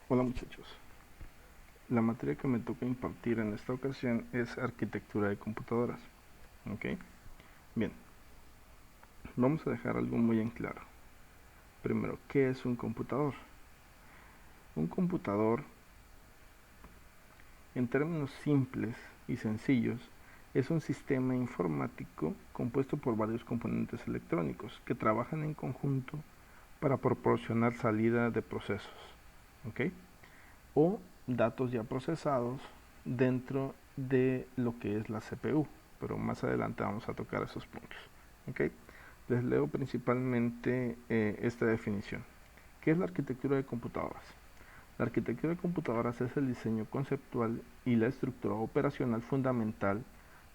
Hola muchachos, la materia que me toca impartir en esta ocasión es arquitectura de computadoras. ¿Ok? Bien, vamos a dejar algo muy en claro. Primero, ¿qué es un computador? Un computador, en términos simples y sencillos, es un sistema informático compuesto por varios componentes electrónicos que trabajan en conjunto para proporcionar salida de procesos. ¿Ok? O datos ya procesados dentro de lo que es la CPU, pero más adelante vamos a tocar esos puntos. ¿Ok? Les leo principalmente esta definición. ¿Qué es la arquitectura de computadoras? La arquitectura de computadoras es el diseño conceptual y la estructura operacional fundamental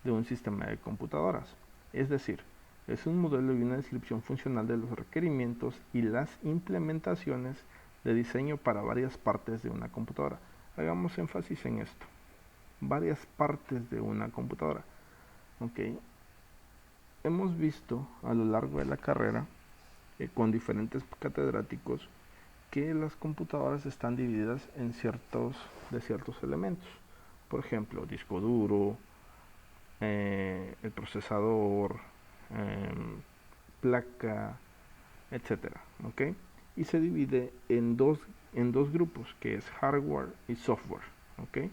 de un sistema de computadoras. Es decir, es un modelo y una descripción funcional de los requerimientos y las implementaciones de diseño para varias partes de una computadora. Hagamos énfasis en esto. Varias partes de una computadora. ¿Ok? Hemos visto a lo largo de la carrera, con diferentes catedráticos, que las computadoras están divididas en ciertos elementos. Por ejemplo, disco duro, el procesador, eh, placa, etcétera. ¿Ok? Y se divide en dos grupos, que es hardware y software. ¿Ok?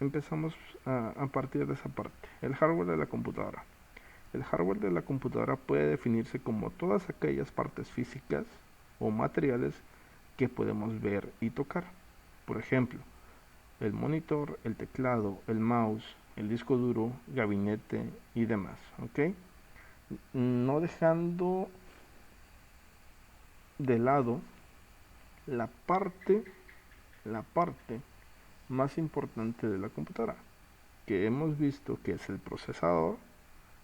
Empezamos a partir de esa parte. El hardware de la computadora. El hardware de la computadora puede definirse como todas aquellas partes físicas o materiales que podemos ver y tocar. Por ejemplo, el monitor, el teclado, el mouse, el disco duro, gabinete y demás. ¿Ok? No dejando de lado la parte, la parte más importante de la computadora, que hemos visto que es el procesador,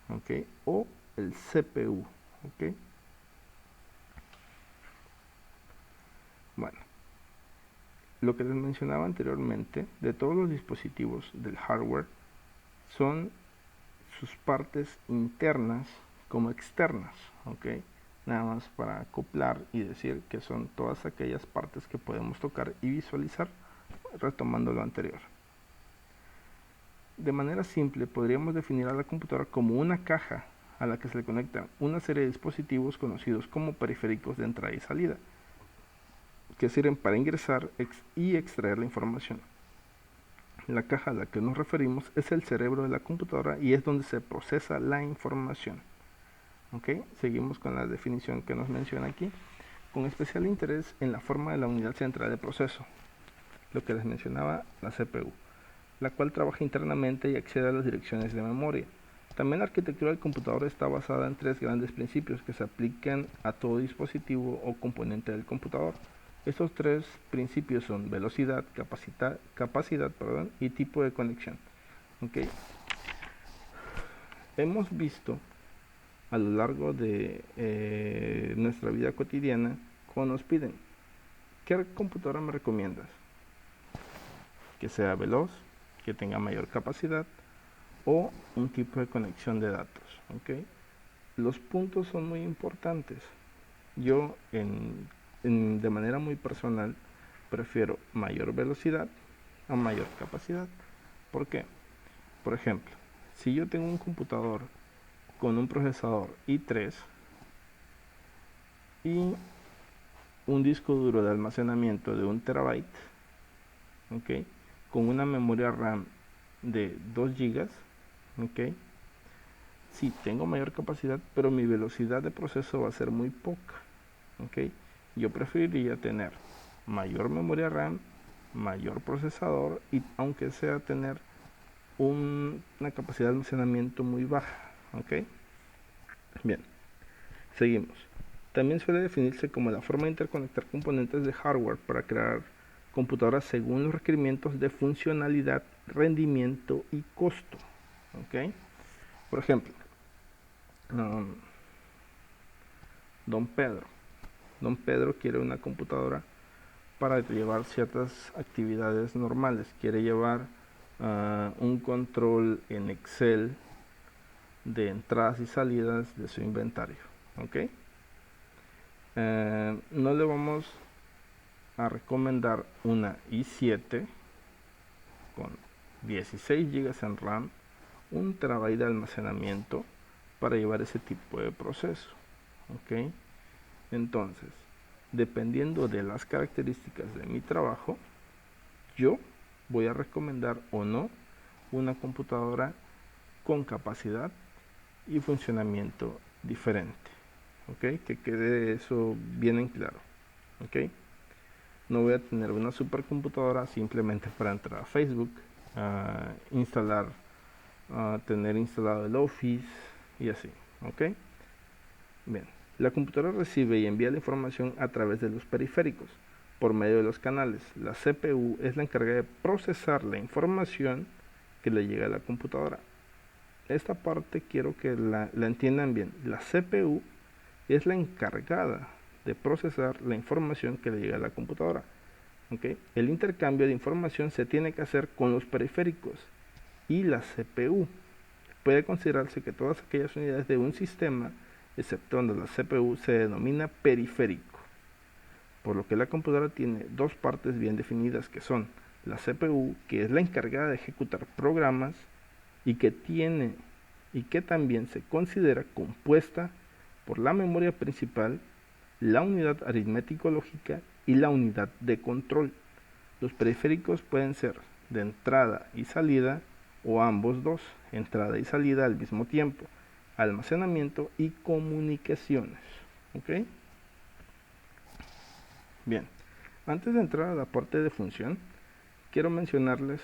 ¿ok? O el CPU, ¿ok? Bueno, lo que les mencionaba anteriormente, de todos los dispositivos del hardware, son sus partes internas como externas, ¿ok? Nada más para acoplar y decir que son todas aquellas partes que podemos tocar y visualizar, retomando lo anterior. De manera simple, podríamos definir a la computadora como una caja a la que se le conectan una serie de dispositivos conocidos como periféricos de entrada y salida, que sirven para ingresar y extraer la información. La caja a la que nos referimos es el cerebro de la computadora y es donde se procesa la información. ¿Ok? Seguimos con la definición que nos menciona aquí, con especial interés en la forma de la unidad central de proceso, lo que les mencionaba, la CPU, la cual trabaja internamente y accede a las direcciones de memoria. También la arquitectura del computador está basada en tres grandes principios que se aplican a todo dispositivo o componente del computador. Estos tres principios son velocidad, capacidad y tipo de conexión. ¿Okay? Hemos visto a lo largo de nuestra vida cotidiana cuando nos piden, ¿qué computadora me recomiendas? Que sea veloz, que tenga mayor capacidad o un tipo de conexión de datos. ¿Okay? Los puntos son muy importantes. Yo, de manera muy personal, prefiero mayor velocidad a mayor capacidad. ¿Por qué? Por ejemplo, si yo tengo un computador con un procesador i3 y un disco duro de almacenamiento de 1 TB, ¿ok? Con una memoria RAM de 2 GB, ¿ok? Sí, tengo mayor capacidad, pero mi velocidad de proceso va a ser muy poca, ¿ok? Yo preferiría tener mayor memoria RAM, mayor procesador y aunque sea tener una capacidad de almacenamiento muy baja, ¿ok? Bien, seguimos. También suele definirse como la forma de interconectar componentes de hardware para crear computadoras según los requerimientos de funcionalidad, rendimiento y costo. ¿Ok? Por ejemplo, um, don Pedro. Don Pedro quiere una computadora para llevar ciertas actividades normales. Quiere llevar un control en Excel de entradas y salidas de su inventario. ¿Ok? No le vamos a recomendar una i7 con 16 GB en RAM, 1 TB de almacenamiento para llevar ese tipo de proceso. ¿Ok? Entonces, dependiendo de las características de mi trabajo, yo voy a recomendar o no una computadora con capacidad y funcionamiento diferente. ¿Ok? Que quede eso bien en claro. ¿Ok? No voy a tener una supercomputadora simplemente para entrar a Facebook, instalar, tener instalado el Office y así. ¿Ok? Bien, la computadora recibe y envía la información a través de los periféricos por medio de los canales. La CPU es la encargada de procesar la información que le llega a la computadora. Esta parte quiero que la entiendan bien. La CPU es la encargada de procesar la información que le llega a la computadora. ¿Okay? El intercambio de información se tiene que hacer con los periféricos y la CPU. Puede considerarse que todas aquellas unidades de un sistema, exceptuando la CPU, se denomina periférico, por lo que la computadora tiene dos partes bien definidas, que son la CPU, que es la encargada de ejecutar programas y que también se considera compuesta por la memoria principal, la unidad aritmético-lógica y la unidad de control. Los periféricos pueden ser de entrada y salida o ambos dos, entrada y salida al mismo tiempo, almacenamiento y comunicaciones. ¿Ok? Bien, antes de entrar a la parte de función, quiero mencionarles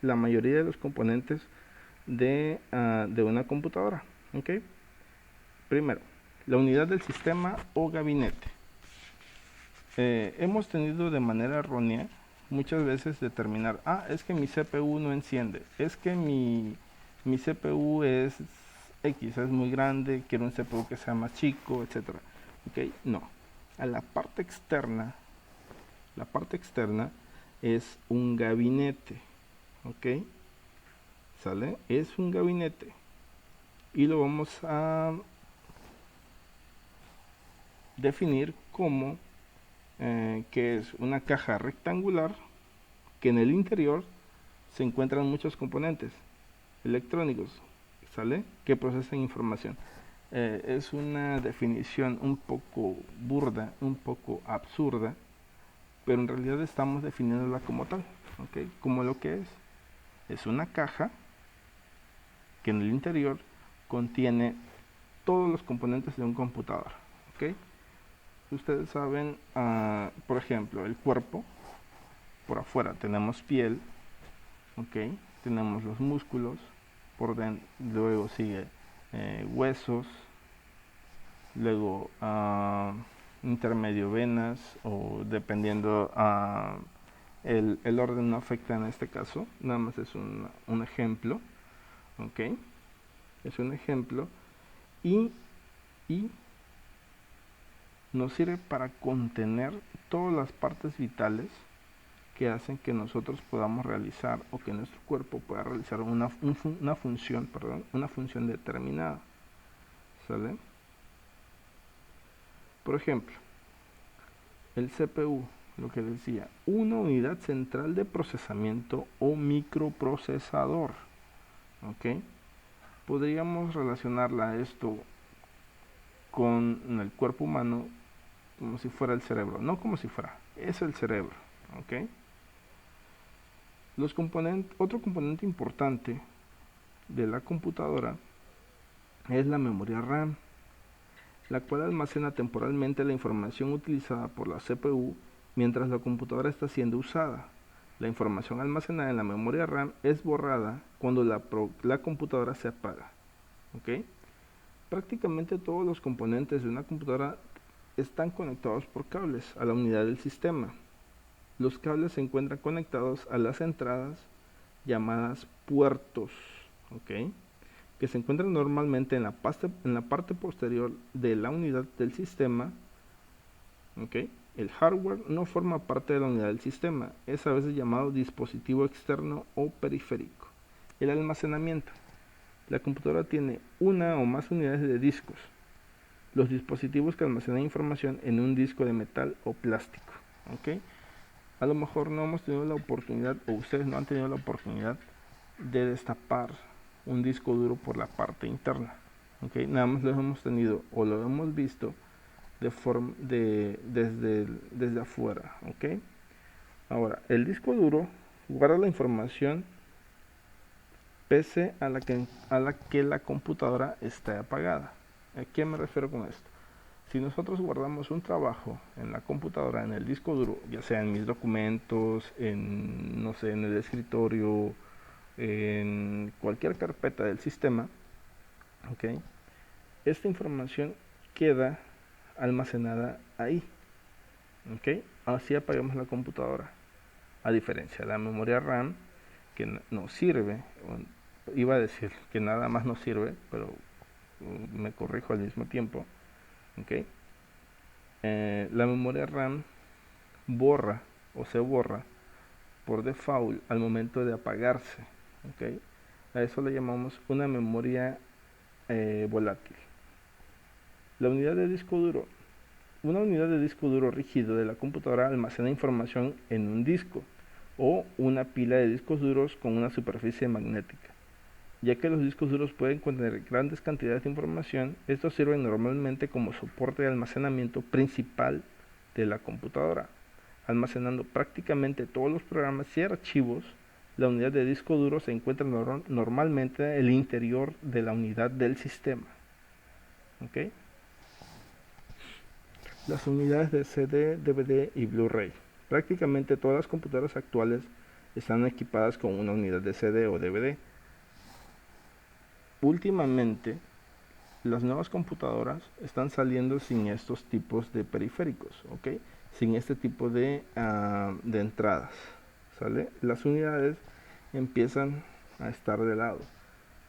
la mayoría de los componentes de una computadora. ¿Ok? Primero, la unidad del sistema o gabinete. Hemos tenido de manera errónea muchas veces determinar, es que mi CPU no enciende, es que mi CPU es X, es muy grande, quiero un CPU que sea más chico, etcétera. ¿Ok? No. A la parte externa es un gabinete. ¿Ok? ¿Sale? Es un gabinete. Y lo vamos a definir como que es una caja rectangular que en el interior se encuentran muchos componentes electrónicos, ¿sale? Que procesan información. Es una definición un poco burda, un poco absurda, pero en realidad estamos definiéndola como tal, ¿ok? Como lo que es. Es una caja que en el interior contiene todos los componentes de un computador, ¿ok? Ustedes saben, por ejemplo, el cuerpo. Por afuera tenemos piel, ¿ok? Tenemos los músculos, por dentro, luego sigue huesos, luego intermedio venas, o dependiendo el orden no afecta en este caso, nada más es un ejemplo, ¿ok? Es un ejemplo y nos sirve para contener todas las partes vitales que hacen que nosotros podamos realizar, o que nuestro cuerpo pueda realizar una función determinada. ¿Sale? Por ejemplo, el CPU, lo que decía, una unidad central de procesamiento o microprocesador. ¿Ok? Podríamos relacionarla a esto con el cuerpo humano como si fuera el cerebro. No como si fuera, es el cerebro. ¿Ok? Otro componente importante de la computadora es la memoria RAM, la cual almacena temporalmente la información utilizada por la CPU mientras la computadora está siendo usada. La información almacenada en la memoria RAM es borrada cuando la computadora se apaga. ¿Ok? Prácticamente todos los componentes de una computadora están conectados por cables a la unidad del sistema. Los cables se encuentran conectados a las entradas llamadas puertos, ¿ok? Que se encuentran normalmente en la parte posterior de la unidad del sistema, ¿ok? El hardware no forma parte de la unidad del sistema, es a veces llamado dispositivo externo o periférico. El almacenamiento. La computadora tiene una o más unidades de discos. Los dispositivos que almacenan información en un disco de metal o plástico. ¿ok? A lo mejor no hemos tenido la oportunidad, o ustedes no han tenido la oportunidad de destapar un disco duro por la parte interna, ¿ok? Nada más lo hemos tenido o lo hemos visto desde afuera, ¿ok? Ahora, el disco duro guarda la información pese a la que la computadora esté apagada. ¿A qué me refiero con esto? Si nosotros guardamos un trabajo en la computadora, en el disco duro, ya sea en mis documentos, en, no sé, en el escritorio, en cualquier carpeta del sistema, ¿ok? Esta información queda almacenada ahí, ¿ok? Así apagamos la computadora. A diferencia de la memoria RAM, que nos sirve, iba a decir que nada más nos sirve, pero me corrijo al mismo tiempo, ¿ok? La memoria RAM borra o se borra por default al momento de apagarse, ¿ok? A eso le llamamos una memoria volátil. La unidad de disco duro. Una unidad de disco duro rígido de la computadora almacena información en un disco o una pila de discos duros con una superficie magnética. Ya que los discos duros pueden contener grandes cantidades de información, estos sirven normalmente como soporte de almacenamiento principal de la computadora. Almacenando prácticamente todos los programas y archivos, la unidad de disco duro se encuentra normalmente en el interior de la unidad del sistema. ¿Okay? Las unidades de CD, DVD y Blu-ray. Prácticamente todas las computadoras actuales están equipadas con una unidad de CD o DVD. Últimamente, las nuevas computadoras están saliendo sin estos tipos de periféricos, ¿ok? Sin este tipo de entradas, ¿sale? Las unidades empiezan a estar de lado.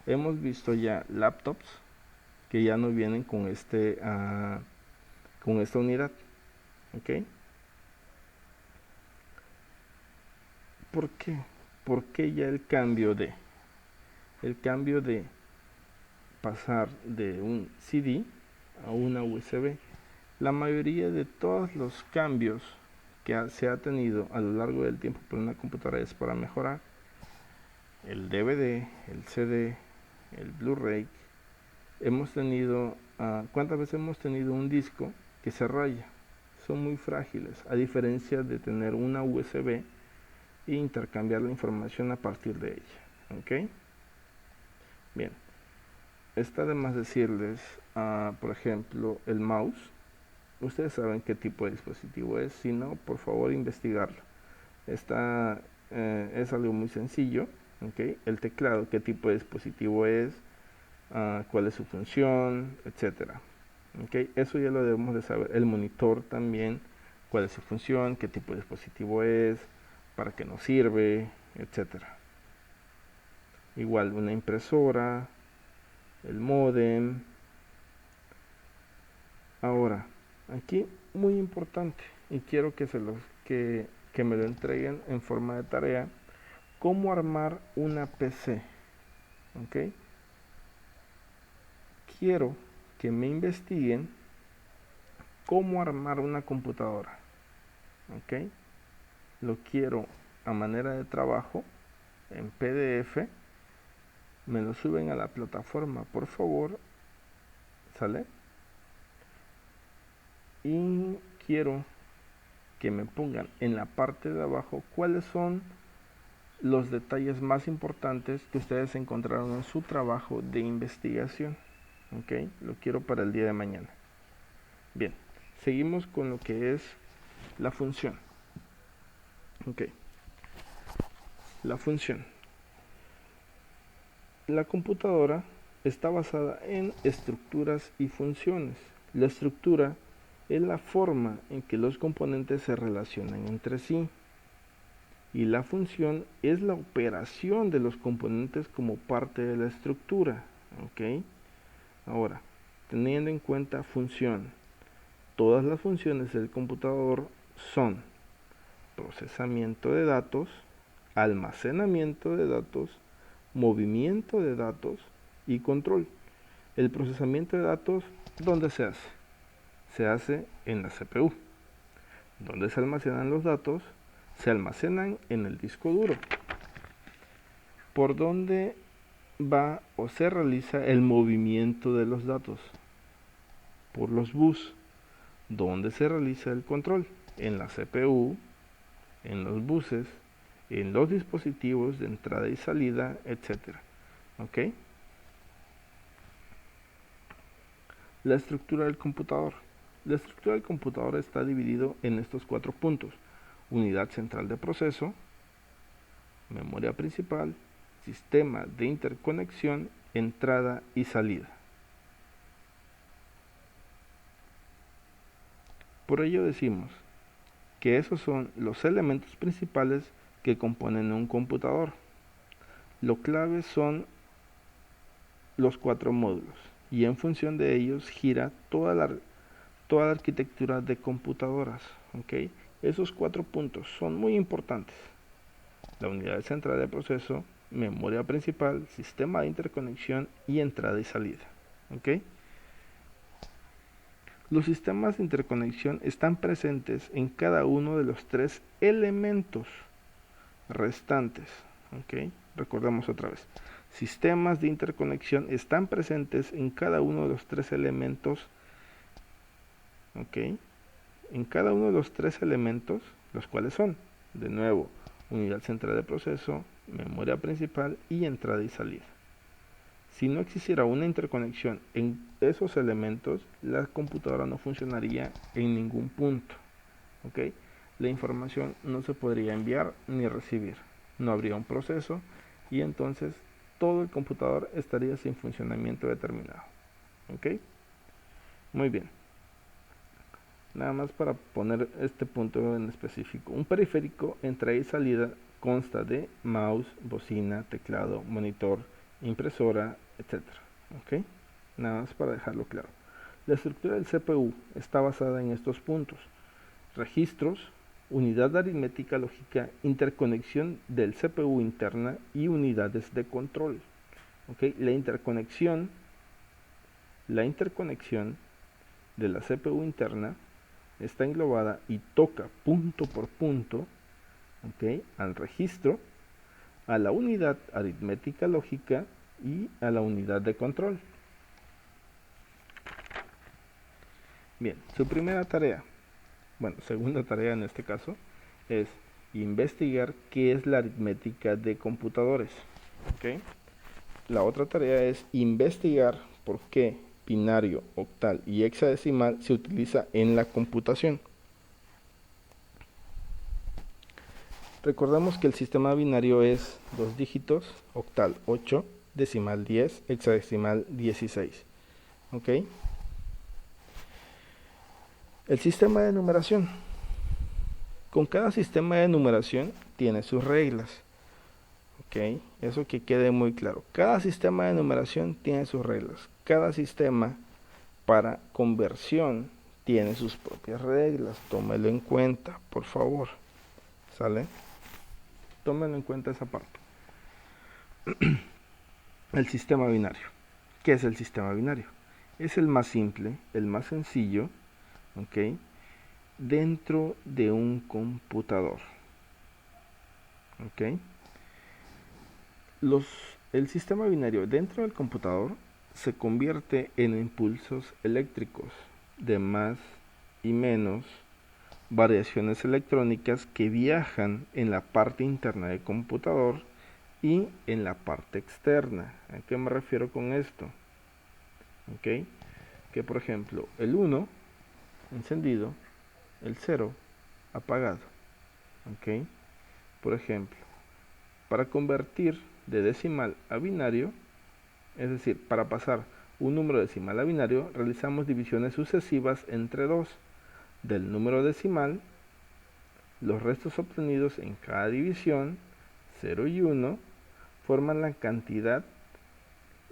Hemos visto ya laptops que ya no vienen con con esta unidad, ¿ok? ¿Por qué? ¿Por qué ya el cambio de pasar de un CD a una USB? La mayoría de todos los cambios que se ha tenido a lo largo del tiempo por una computadora es para mejorar. El DVD, el CD, el Blu-ray. Hemos tenido, ¿cuántas veces hemos tenido un disco que se raya? Son muy frágiles, a diferencia de tener una USB e intercambiar la información a partir de ella. ¿Ok? Bien. Está de más decirles, por ejemplo, el mouse. Ustedes saben qué tipo de dispositivo es, si no, por favor investigarlo. Es algo muy sencillo, ¿okay? El teclado, qué tipo de dispositivo es, cuál es su función, etcétera. ¿Okay? Eso ya lo debemos de saber. El monitor también, cuál es su función, qué tipo de dispositivo es, para qué nos sirve, etcétera. Igual una impresora, el módem. Ahora, aquí muy importante, y quiero que me lo entreguen en forma de tarea, cómo armar una PC. ¿Ok? Quiero que me investiguen cómo armar una computadora. ¿Ok? Lo quiero a manera de trabajo en PDF. Me lo suben a la plataforma, por favor. ¿Sale? Y quiero que me pongan en la parte de abajo cuáles son los detalles más importantes que ustedes encontraron en su trabajo de investigación. ¿Ok? Lo quiero para el día de mañana. Bien, seguimos con lo que es la función. ¿Ok? La función. La computadora está basada en estructuras y funciones. La estructura es la forma en que los componentes se relacionan entre sí. Y la función es la operación de los componentes como parte de la estructura. ¿Ok? Ahora, teniendo en cuenta función, todas las funciones del computador son procesamiento de datos, almacenamiento de datos, movimiento de datos y control. El procesamiento de datos, ¿dónde se hace? Se hace en la CPU. ¿Dónde se almacenan los datos? Se almacenan en el disco duro. ¿Por dónde va o se realiza el movimiento de los datos? Por los bus. ¿Dónde se realiza el control? En la CPU, en los buses, en los dispositivos de entrada y salida, etc. ¿Ok? La estructura del computador. La estructura del computador está dividido en estos 4 puntos: unidad central de proceso, memoria principal, sistema de interconexión, entrada y salida. Por ello decimos que esos son los elementos principales que componen un computador. Lo clave son los 4 módulos, y en función de ellos gira toda la arquitectura de computadoras. ¿Okay? Esos 4 puntos son muy importantes: la unidad central de proceso, memoria principal, sistema de interconexión y entrada y salida. ¿Okay? Los sistemas de interconexión están presentes en cada uno de los 3 elementos restantes. ¿Okay? Recordemos otra vez. Sistemas de interconexión están presentes en cada uno de los 3 elementos. ¿Okay? En cada uno de los 3 elementos, los cuales son, de nuevo, unidad central de proceso, memoria principal y entrada y salida. Si no existiera una interconexión en esos elementos, la computadora no funcionaría en ningún punto. ¿Okay? La información no se podría enviar ni recibir. No habría un proceso y entonces todo el computador estaría sin funcionamiento determinado. ¿Okay? Muy bien. Nada más para poner este punto en específico. Un periférico entrada y salida consta de mouse, bocina, teclado, monitor, impresora, etc. ¿Okay? Nada más para dejarlo claro. La estructura del CPU está basada en estos puntos: registros, unidad de aritmética lógica, interconexión del CPU interna y unidades de control. ¿Okay? La interconexión de la CPU interna está englobada y toca punto por punto, ¿okay?, al registro, a la unidad aritmética lógica y a la unidad de control. Bien, su primera tarea, bueno, segunda tarea en este caso, es investigar qué es la aritmética de computadores. ¿Okay? La otra tarea es investigar por qué binario, octal y hexadecimal se utiliza en la computación. Recordamos que el sistema binario es 2 dígitos, octal 8, decimal 10, hexadecimal 16. ¿Ok? El sistema de numeración. Con cada sistema de numeración tiene sus reglas. ¿Ok? Eso que quede muy claro. Cada sistema de numeración tiene sus reglas. Cada sistema para conversión tiene sus propias reglas. Tómelo en cuenta, por favor. ¿Sale? Tómenlo en cuenta esa parte. El sistema binario. ¿Qué es el sistema binario? Es el más simple, el más sencillo, ¿ok?, dentro de un computador. ¿Ok? El sistema binario dentro del computador se convierte en impulsos eléctricos de más y menos variaciones electrónicas que viajan en la parte interna del computador y en la parte externa. ¿A qué me refiero con esto? ¿Ok? Que por ejemplo el 1 encendido, el 0 apagado. ¿Ok? Por ejemplo, para convertir de decimal a binario, es decir, para pasar un número decimal a binario, realizamos divisiones sucesivas entre 2 del número decimal. Los restos obtenidos en cada división, 0 y 1, forman la cantidad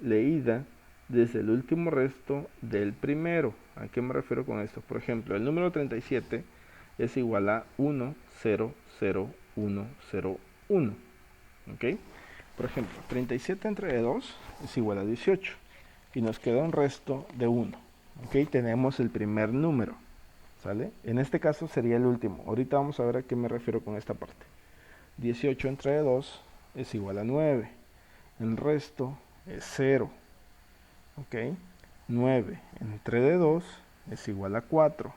leída desde el último resto del primero. ¿A qué me refiero con esto? Por ejemplo, el número 37 es igual a 1, 0, 0, 1, 0, 1. ¿Ok? Por ejemplo, 37 entre 2 es igual a 18. Y nos queda un resto de 1. ¿Ok? Tenemos el primer número. ¿sale? En este caso sería el último. Ahorita vamos a ver a qué me refiero con esta parte. 18 entre 2 es igual a 9. El resto es 0. ¿Ok? 9 entre 2 es igual a 4.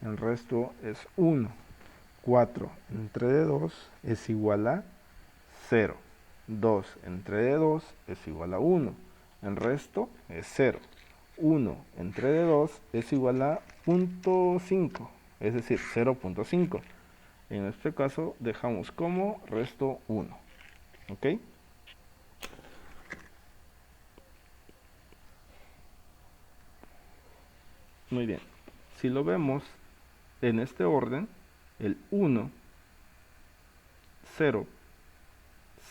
El resto es 1. 4 entre 2 es igual a 0. 2 entre 2 es igual a 1. El resto es 0. 1 entre 2 es igual a 0.5, es decir, 0.5. En este caso dejamos como resto 1. ¿Ok? Muy bien. Si lo vemos en este orden, el 1, 0,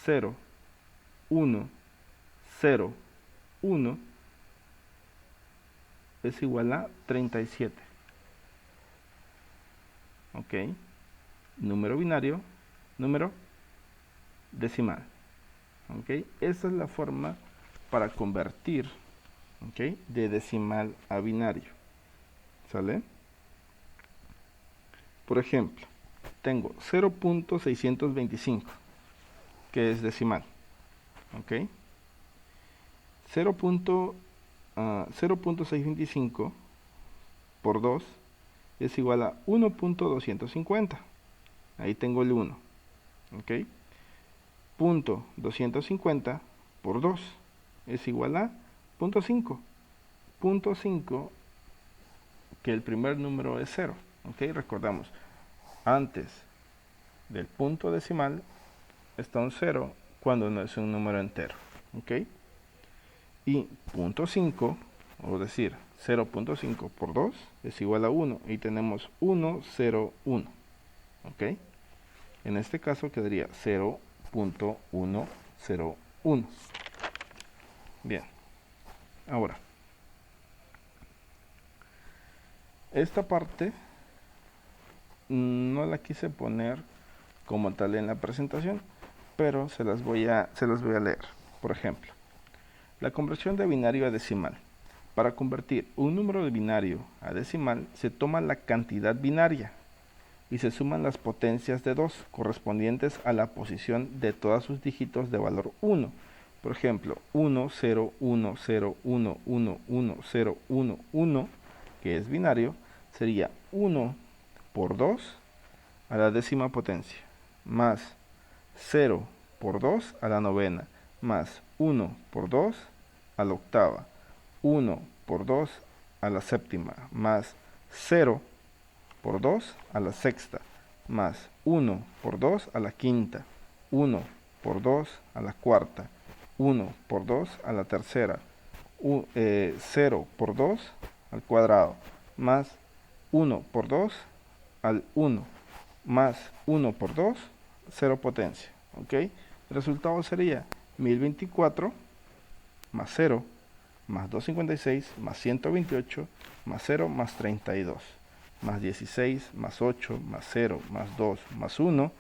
0, 1, 0, 1 es igual a 37. ¿Ok? Número binario, número decimal. ¿Ok? Esa es la forma para convertir, ¿ok?, de decimal a binario. ¿Sale? Por ejemplo, tengo 0.625, que es decimal. ¿Ok? 0.625 por 2 es igual a 1.250. Ahí tengo el 1. ¿Ok? Punto 250 por 2 es igual a 0.5. 0.5, que el primer número es 0. ¿Ok? Recordamos, antes del punto decimal está un 0 cuando no es un número entero. ¿Ok? Y 0.5, o decir 0.5 por 2 es igual a 1, y tenemos 1, 0, 1. ¿Ok? En este caso quedaría 0.101. Bien. Ahora, esta parte no la quise poner como tal en la presentación, pero se las voy a leer. Por ejemplo, la conversión de binario a decimal. Para convertir un número de binario a decimal se toma la cantidad binaria y se suman las potencias de 2 correspondientes a la posición de todos sus dígitos de valor 1. Por ejemplo, 1, 0, 1, 0, 1, 1, 1, 0, 1, 1, que es binario, sería 1 por 2 a la décima potencia, más 0 por 2 a la novena, más 1 por 2 a la octava, 1 por 2 a la séptima, más 0 por 2 a la sexta, más 1 por 2 a la quinta, 1 por 2 a la cuarta, 1 por 2 a la tercera, 0 por 2 al cuadrado, más 1 por 2 al 1, más 1 por 2, 0 potencia. ¿Ok? El resultado sería 1024 más 0, más 256, más 128, más 0, más 32, más 16, más 8, más 0, más 2, más 1,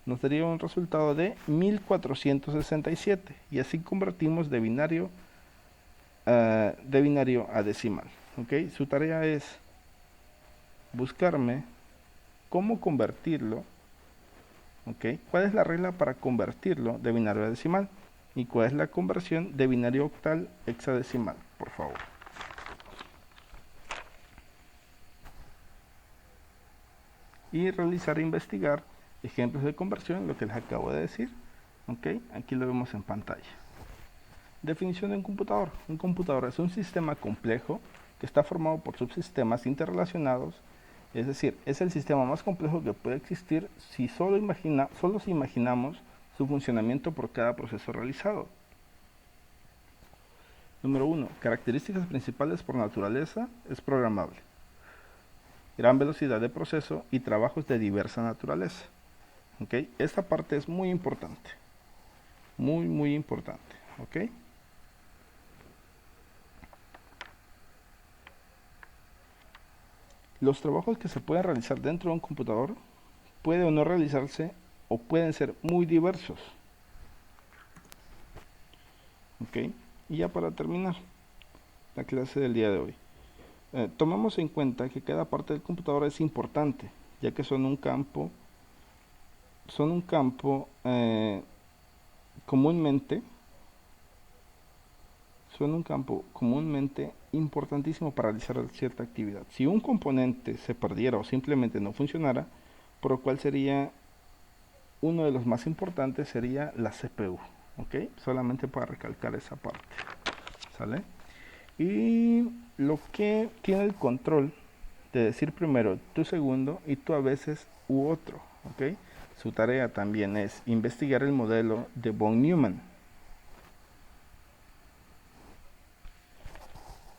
nos daría un resultado de 1467. Y así convertimos de binario a decimal. ¿Ok? Su tarea es buscarme cómo convertirlo. ¿Ok? ¿Cuál es la regla para convertirlo de binario a decimal? ¿Y cuál es la conversión de binario octal hexadecimal? Por favor. Y realizar e investigar ejemplos de conversión, lo que les acabo de decir. ¿Ok? Aquí lo vemos en pantalla. Definición de un computador. Un computador es un sistema complejo que está formado por subsistemas interrelacionados. Es decir, es el sistema más complejo que puede existir si solo si imaginamos su funcionamiento por cada proceso realizado. Número 1. Características principales por naturaleza: es programable. Gran velocidad de proceso y trabajos de diversa naturaleza. ¿Ok? Esta parte es muy importante. Muy, muy importante. ¿Ok? Los trabajos que se pueden realizar dentro de un computador pueden o no realizarse o pueden ser muy diversos. ¿Ok? Y ya para terminar la clase del día de hoy. tomemos en cuenta que cada parte del computador es importante, ya que son un campo comúnmente importantísimo para realizar cierta actividad. Si un componente se perdiera o simplemente no funcionara, por lo cual sería uno de los más importantes sería la CPU, ¿ok? Solamente para recalcar esa parte, ¿sale? Y lo que tiene el control de decir primero tú segundo y tú a veces u otro, ¿ok? Su tarea también es investigar el modelo de von Neumann,